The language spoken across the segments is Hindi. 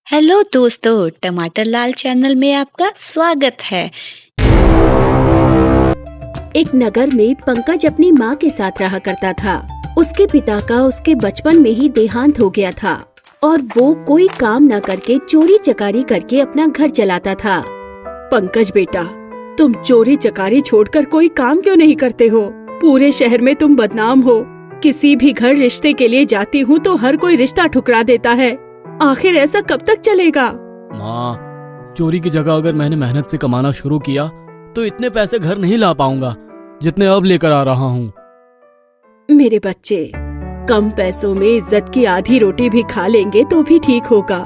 हेलो दोस्तों, टमाटर लाल चैनल में आपका स्वागत है। एक नगर में पंकज अपनी माँ के साथ रहा करता था। उसके पिता का उसके बचपन में ही देहांत हो गया था और वो कोई काम न करके चोरी चकारी करके अपना घर चलाता था। पंकज बेटा, तुम चोरी चकारी छोड़कर कोई काम क्यों नहीं करते हो? पूरे शहर में तुम बदनाम हो। किसी भी घर रिश्ते के लिए जाती हूँ तो हर कोई रिश्ता ठुकरा देता है। आखिर ऐसा कब तक चलेगा? माँ, चोरी की जगह अगर मैंने मेहनत से कमाना शुरू किया तो इतने पैसे घर नहीं ला पाऊंगा जितने अब लेकर आ रहा हूँ। मेरे बच्चे, कम पैसों में इज्जत की आधी रोटी भी खा लेंगे तो भी ठीक होगा,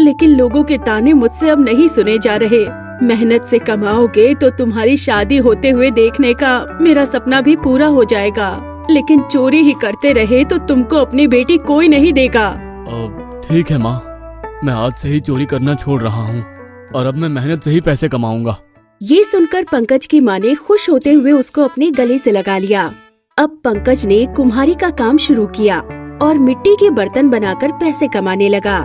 लेकिन लोगों के ताने मुझसे अब नहीं सुने जा रहे। मेहनत से कमाओगे तो तुम्हारी शादी होते हुए देखने का मेरा सपना भी पूरा हो जाएगा, लेकिन चोरी ही करते रहे तो तुमको अपनी बेटी कोई नहीं देगा। ठीक है माँ, मैं आज से ही चोरी करना छोड़ रहा हूँ और अब मैं मेहनत से ही पैसे कमाऊंगा। ये सुनकर पंकज की माँ ने खुश होते हुए उसको अपने गले से लगा लिया। अब पंकज ने कुम्हारी का काम शुरू किया और मिट्टी के बर्तन बनाकर पैसे कमाने लगा।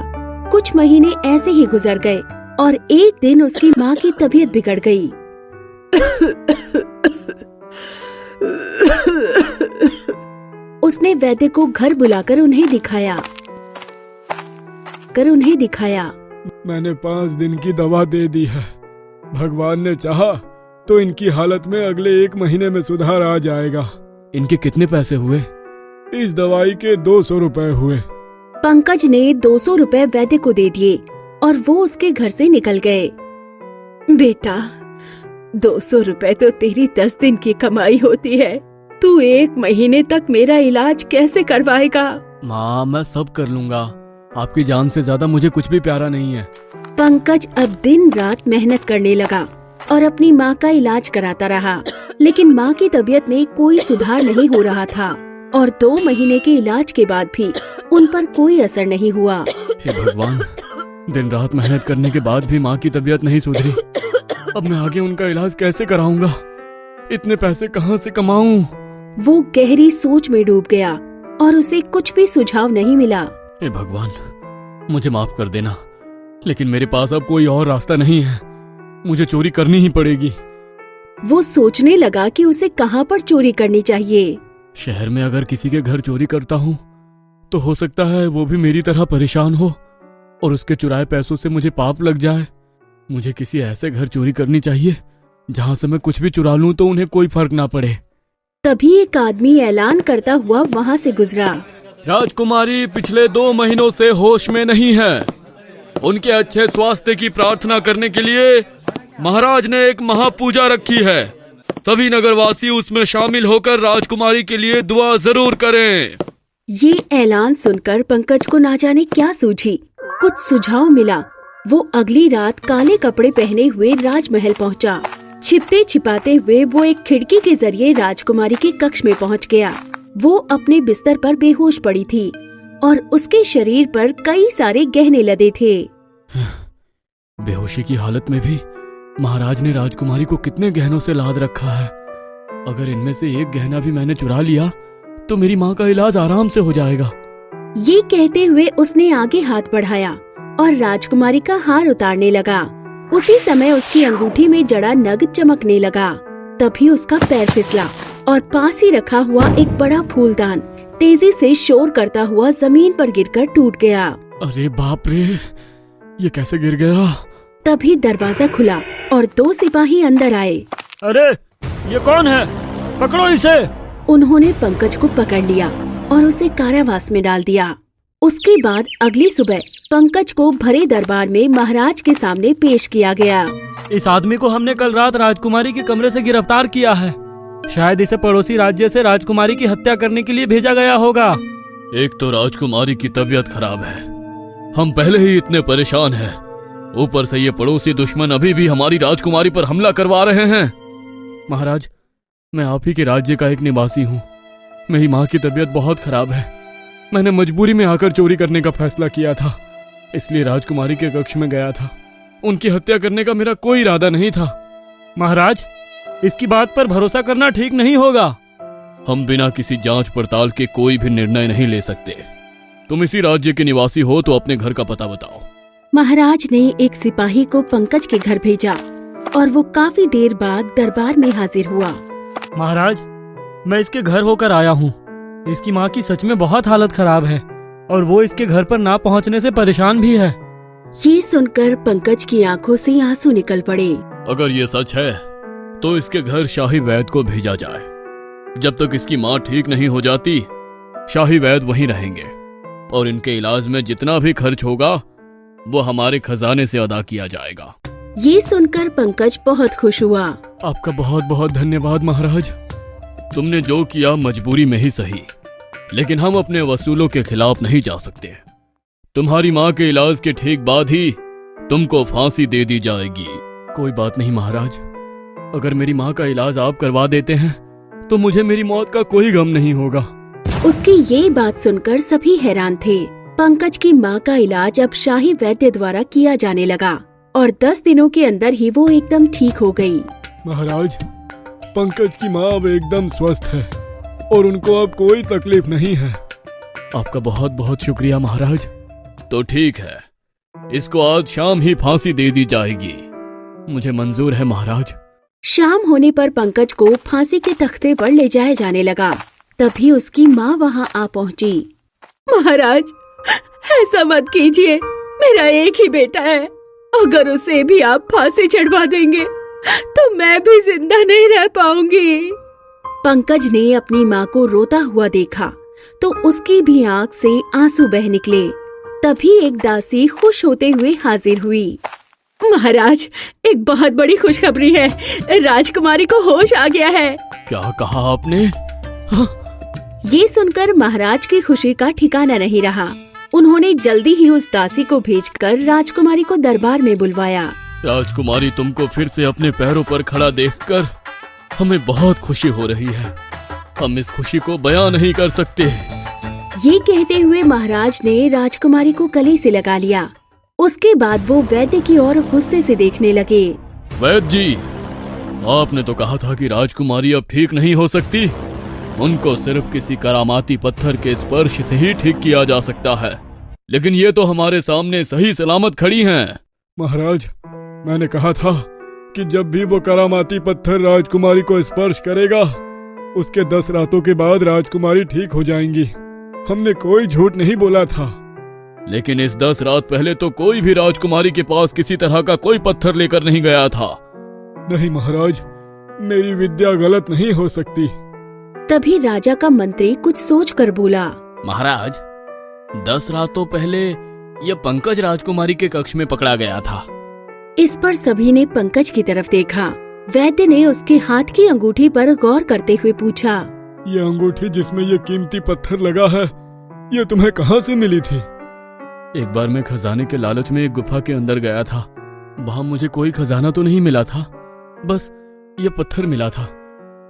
कुछ महीने ऐसे ही गुजर गए और एक दिन उसकी माँ की तबीयत बिगड़ गई। उसने वैद्य को घर बुलाकर उन्हें दिखाया। मैंने 5 दिन की दवा दे दी है। भगवान ने चाहा तो इनकी हालत में अगले 1 महीने में सुधार आ जाएगा। इनके कितने पैसे हुए? इस दवाई के 200 रुपए हुए। पंकज ने 200 रुपए वैद्य को दे दिए और वो उसके घर से निकल गए। बेटा, 200 रुपए तो तेरी 10 दिन की कमाई होती है। तू 1 महीने तक मेरा इलाज कैसे करवाएगा? माँ, मैं सब कर लूंगा। आपकी जान से ज्यादा मुझे कुछ भी प्यारा नहीं है। पंकज अब दिन रात मेहनत करने लगा और अपनी माँ का इलाज कराता रहा, लेकिन माँ की तबीयत में कोई सुधार नहीं हो रहा था और 2 महीने के इलाज के बाद भी उन पर कोई असर नहीं हुआ। हे भगवान, दिन रात मेहनत करने के बाद भी माँ की तबीयत नहीं सुधरी। अब मैं आगे उनका इलाज कैसे कराऊंगा? इतने पैसे कहाँ से कमाऊं? वो गहरी सोच में डूब गया और उसे कुछ भी सुझाव नहीं मिला। हे भगवान, मुझे माफ कर देना, लेकिन मेरे पास अब कोई और रास्ता नहीं है। मुझे चोरी करनी ही पड़ेगी। वो सोचने लगा कि उसे कहाँ पर चोरी करनी चाहिए। शहर में अगर किसी के घर चोरी करता हूँ तो हो सकता है वो भी मेरी तरह परेशान हो और उसके चुराए पैसों से मुझे पाप लग जाए। मुझे किसी ऐसे घर चोरी करनी चाहिए जहाँ से मैं कुछ भी चुरा लूँ तो उन्हें कोई फर्क ना पड़े। तभी एक आदमी ऐलान करता हुआ वहाँ से गुजरा। राजकुमारी पिछले 2 महीनों से होश में नहीं है। उनके अच्छे स्वास्थ्य की प्रार्थना करने के लिए महाराज ने एक महापूजा रखी है। सभी नगरवासी उसमें शामिल होकर राजकुमारी के लिए दुआ जरूर करें। ये ऐलान सुनकर पंकज को ना जाने क्या सूझी। कुछ सुझाव मिला। वो अगली रात काले कपड़े पहने हुए राजमहल पहुंचा। छिपते छिपाते हुए वो एक खिड़की के जरिए राजकुमारी के कक्ष में पहुंच गया। वो अपने बिस्तर पर बेहोश पड़ी थी और उसके शरीर पर कई सारे गहने लदे थे। बेहोशी की हालत में भी महाराज ने राजकुमारी को कितने गहनों से लाद रखा है। अगर इनमें से एक गहना भी मैंने चुरा लिया तो मेरी माँ का इलाज आराम से हो जाएगा। ये कहते हुए उसने आगे हाथ बढ़ाया और राजकुमारी का हार उतारने लगा। उसी समय उसकी अंगूठी में जड़ा नग चमकने लगा। तभी उसका पैर फिसला और पास ही रखा हुआ एक बड़ा फूलदान तेजी से शोर करता हुआ जमीन पर गिरकर टूट गया। अरे बाप रे, ये कैसे गिर गया? तभी दरवाजा खुला और 2 सिपाही अंदर आए। अरे ये कौन है? पकड़ो इसे। उन्होंने पंकज को पकड़ लिया और उसे कारावास में डाल दिया। उसके बाद अगली सुबह पंकज को भरे दरबार में महाराज के सामने पेश किया गया। इस आदमी को हमने कल रात राजकुमारी के कमरे से गिरफ्तार किया है। शायद इसे पड़ोसी राज्य से राजकुमारी की हत्या करने के लिए भेजा गया होगा। एक तो राजकुमारी की तबीयत खराब है, हम पहले ही इतने परेशान हैं। ऊपर से ये पड़ोसी दुश्मन अभी भी हमारी राजकुमारी पर हमला करवा रहे हैं। महाराज, मैं आप ही के राज्य का एक निवासी हूँ। मेरी माँ की तबीयत बहुत खराब है। मैंने मजबूरी में आकर चोरी करने का फैसला किया था, इसलिए राजकुमारी के कक्ष में गया था। उनकी हत्या करने का मेरा कोई इरादा नहीं था। महाराज, इसकी बात पर भरोसा करना ठीक नहीं होगा। हम बिना किसी जांच पड़ताल के कोई भी निर्णय नहीं ले सकते। तुम इसी राज्य के निवासी हो तो अपने घर का पता बताओ। महाराज ने एक सिपाही को पंकज के घर भेजा और वो काफी देर बाद दरबार में हाजिर हुआ। महाराज, मैं इसके घर होकर आया हूँ। इसकी माँ की सच में बहुत हालत खराब है और वो इसके घर पर ना पहुँचने से परेशान भी है। ये सुनकर पंकज की आंखों से आंसू निकल पड़े। अगर ये सच है तो इसके घर शाही वैद्य को भेजा जाए। जब तक इसकी माँ ठीक नहीं हो जाती, शाही वैद्य वहीं रहेंगे और इनके इलाज में जितना भी खर्च होगा वो हमारे खजाने से अदा किया जाएगा। ये सुनकर पंकज बहुत खुश हुआ। आपका बहुत बहुत धन्यवाद महाराज। तुमने जो किया मजबूरी में ही सही, लेकिन हम अपने वसूलों के खिलाफ नहीं जा सकते। तुम्हारी माँ के इलाज के ठीक बाद ही तुमको फांसी दे दी जाएगी। कोई बात नहीं महाराज, अगर मेरी माँ का इलाज आप करवा देते हैं तो मुझे मेरी मौत का कोई गम नहीं होगा। उसकी ये बात सुनकर सभी हैरान थे। पंकज की माँ का इलाज अब शाही वैद्य द्वारा किया जाने लगा और 10 दिनों के अंदर ही वो एकदम ठीक हो गई। महाराज, पंकज की माँ अब एकदम स्वस्थ है और उनको अब कोई तकलीफ नहीं है। आपका बहुत बहुत शुक्रिया महाराज। तो ठीक है, इसको आज शाम ही फांसी दे दी जाएगी। मुझे मंजूर है महाराज। शाम होने पर पंकज को फांसी के तख्ते पर ले जाया जाने लगा। तभी उसकी माँ वहाँ आ पहुँची। महाराज, ऐसा मत कीजिए, मेरा एक ही बेटा है। अगर उसे भी आप फांसी चढ़वा देंगे तो मैं भी जिंदा नहीं रह पाऊंगी। पंकज ने अपनी माँ को रोता हुआ देखा तो उसकी भी आँख से आंसू बह निकले। तभी एक दासी खुश होते हुए हाजिर हुई। महाराज, एक बहुत बड़ी खुशखबरी है। राजकुमारी को होश आ गया है। क्या कहा आपने? ये सुनकर महाराज की खुशी का ठिकाना नहीं रहा। उन्होंने जल्दी ही उस दासी को भेजकर राजकुमारी को दरबार में बुलवाया। राजकुमारी, तुमको फिर से अपने पैरों पर खड़ा देखकर हमें बहुत खुशी हो रही है। हम इस खुशी को बयां नहीं कर सकते। ये कहते हुए महाराज ने राजकुमारी को गले से लगा लिया। उसके बाद वो वैद्य की ओर गुस्से से देखने लगे। वैद्य जी, आपने तो कहा था कि राजकुमारी अब ठीक नहीं हो सकती। उनको सिर्फ किसी करामाती पत्थर के स्पर्श से ही ठीक किया जा सकता है, लेकिन ये तो हमारे सामने सही सलामत खड़ी हैं। महाराज, मैंने कहा था कि जब भी वो करामाती पत्थर राजकुमारी को स्पर्श करेगा, उसके 10 रातों के बाद राजकुमारी ठीक हो जाएंगी। हमने कोई झूठ नहीं बोला था। लेकिन इस 10 रात पहले तो कोई भी राजकुमारी के पास किसी तरह का कोई पत्थर लेकर नहीं गया था। नहीं महाराज, मेरी विद्या गलत नहीं हो सकती। तभी राजा का मंत्री कुछ सोचकर बोला। महाराज, 10 रातों पहले यह पंकज राजकुमारी के कक्ष में पकड़ा गया था। इस पर सभी ने पंकज की तरफ देखा। वैद्य ने उसके हाथ की अंगूठी पर गौर करते हुए पूछा, ये अंगूठी जिसमें ये कीमती पत्थर लगा है, ये तुम्हें कहाँ से मिली थी? एक बार मैं खजाने के लालच में एक गुफा के अंदर गया था। वहां मुझे कोई खजाना तो नहीं मिला था, बस ये पत्थर मिला था।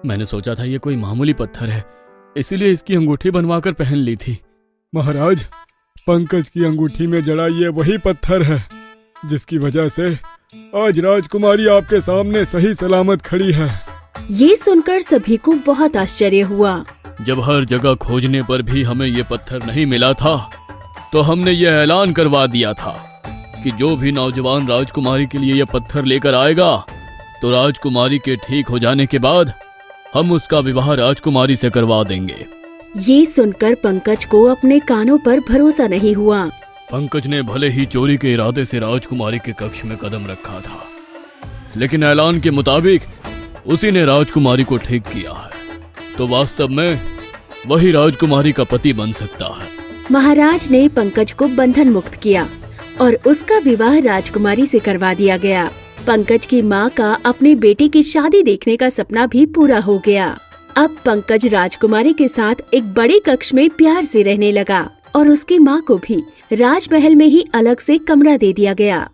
मैंने सोचा था ये कोई मामूली पत्थर है, इसीलिए इसकी अंगूठी बनवाकर पहन ली थी। महाराज, पंकज की अंगूठी में जड़ा ये वही पत्थर है जिसकी वजह से आज राजकुमारी आपके सामने सही सलामत खड़ी है। ये सुनकर सभी को बहुत आश्चर्य हुआ। जब हर जगह खोजने पर भी हमें ये पत्थर नहीं मिला था, तो हमने ये ऐलान करवा दिया था कि जो भी नौजवान राजकुमारी के लिए ये पत्थर लेकर आएगा, तो राजकुमारी के ठीक हो जाने के बाद हम उसका विवाह राजकुमारी से करवा देंगे। ये सुनकर पंकज को अपने कानों पर भरोसा नहीं हुआ। पंकज ने भले ही चोरी के इरादे से राजकुमारी के कक्ष में कदम रखा था, लेकिन ऐलान के मुताबिक उसी ने राजकुमारी को ठीक किया है, तो वास्तव में वही राजकुमारी का पति बन सकता है। महाराज ने पंकज को बंधन मुक्त किया और उसका विवाह राजकुमारी से करवा दिया गया। पंकज की माँ का अपने बेटे की शादी देखने का सपना भी पूरा हो गया। अब पंकज राजकुमारी के साथ एक बड़े कक्ष में प्यार से रहने लगा और उसकी माँ को भी राजमहल में ही अलग से कमरा दे दिया गया।